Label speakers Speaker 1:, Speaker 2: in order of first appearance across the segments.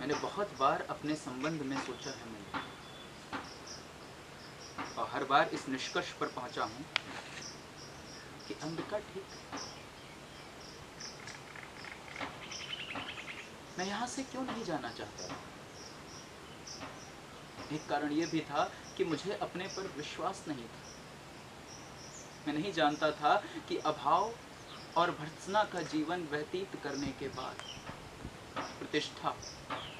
Speaker 1: मैंने बहुत बार अपने संबंध में सोचा है मैंने, और हर बार इस निष्कर्ष पर पहुंचा हूं कि अंबिका ठीक है। मैं यहां से क्यों नहीं जाना चाहता था। एक कारण यह भी था कि मुझे अपने पर विश्वास नहीं था। मैं नहीं जानता था कि अभाव और भर्त्सना का जीवन व्यतीत करने के बाद प्रतिष्ठा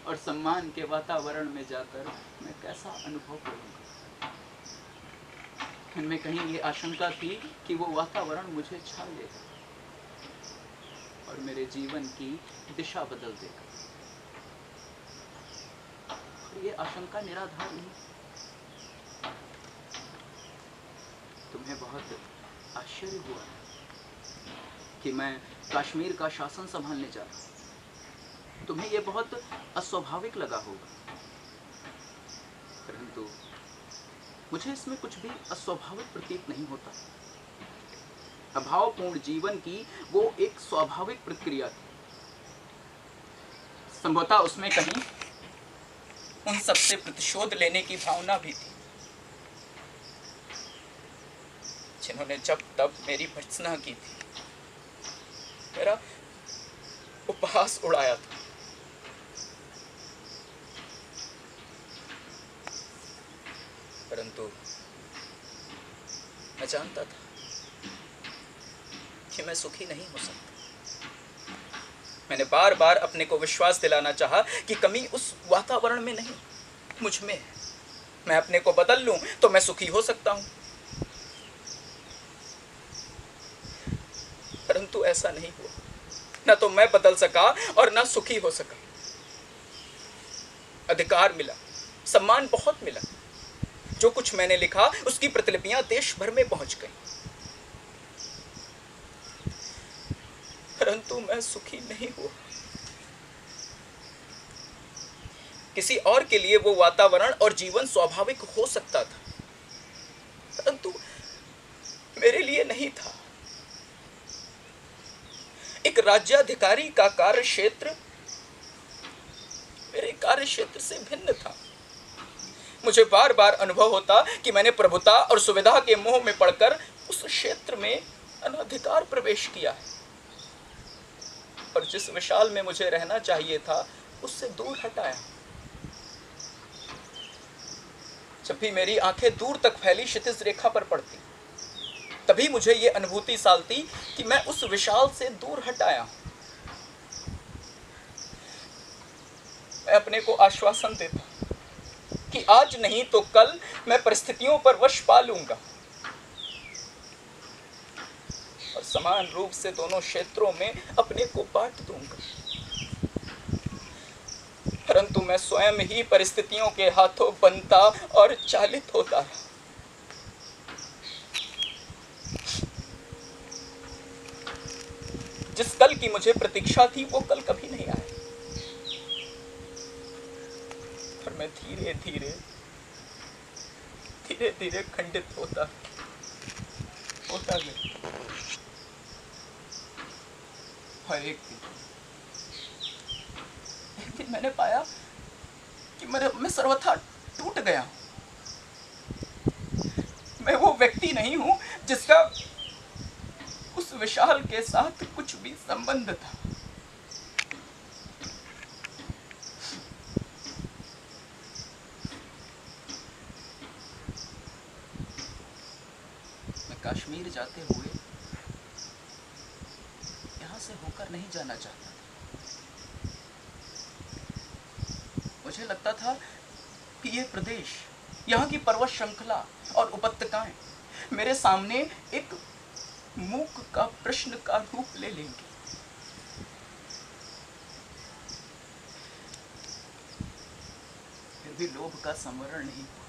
Speaker 1: और सम्मान के वातावरण में जाकर मैं कैसा अनुभव करूंगा। इनमें कहीं ये आशंका थी कि वो वातावरण मुझे छा लेगा और मेरे जीवन की दिशा बदल देगा। और ये आशंका निराधार नहीं। तुम्हें बहुत आश्चर्य हुआ कि मैं कश्मीर का शासन संभालने जा रहा हूं। तुम्हें यह बहुत अस्वाभाविक लगा होगा, परंतु मुझे इसमें कुछ भी अस्वाभाविक प्रतीत नहीं होता। अभावपूर्ण जीवन की वो एक स्वाभाविक प्रक्रिया थी। संभवतः उसमें कहीं उन सबसे प्रतिशोध लेने की भावना भी थी जिन्होंने जब तब मेरी भर्त्सना की थी, मेरा उपहास उड़ाया था। परंतु मैं जानता था कि मैं सुखी नहीं हो सकता। मैंने बार बार अपने को विश्वास दिलाना चाहा कि कमी उस वातावरण में नहीं, मुझ में है। मैं अपने को बदल लूं तो मैं सुखी हो सकता हूं, परंतु ऐसा नहीं हुआ। न तो मैं बदल सका और न सुखी हो सका। अधिकार मिला, सम्मान बहुत मिला। जो कुछ मैंने लिखा उसकी प्रतिलिपियां देश भर में पहुंच गई, परंतु मैं सुखी नहीं हुआ। किसी और के लिए वो वातावरण और जीवन स्वाभाविक हो सकता था, परंतु मेरे लिए नहीं था। एक राज्याधिकारी का कार्य क्षेत्र मेरे कार्य क्षेत्र से भिन्न था। मुझे बार बार अनुभव होता कि मैंने प्रभुता और सुविधा के मोह में पड़कर उस क्षेत्र में अनधिकार प्रवेश किया है और जिस विशाल में मुझे रहना चाहिए था उससे दूर हटाया। जब भी मेरी आंखें दूर तक फैली क्षितिज रेखा पर पड़ती, तभी मुझे ये अनुभूति सालती कि मैं उस विशाल से दूर हटाया। मैं अपने को आश्वासन देता कि आज नहीं तो कल मैं परिस्थितियों पर वश पा लूंगा और समान रूप से दोनों क्षेत्रों में अपने को बांट दूंगा। परंतु मैं स्वयं ही परिस्थितियों के हाथों बनता और चालित होता रहा। जिस कल की मुझे प्रतीक्षा थी वो कल कभी नहीं आया और मैं धीरे धीरे खंडित होता गया। और एक दिन मैंने पाया कि मैं सर्वथा टूट गया। मैं वो व्यक्ति नहीं हूं जिसका उस विशाल के साथ कुछ भी संबंध था। मैं कश्मीर जाते हुए यहां से होकर नहीं जाना चाहता था। मुझे लगता था कि ये प्रदेश, यहाँ की पर्वत श्रृंखला और उपत्यकाएं मेरे सामने एक मूक का प्रश्न का रूप ले लेंगी। फिर भी लोभ का संवरण नहीं हुआ।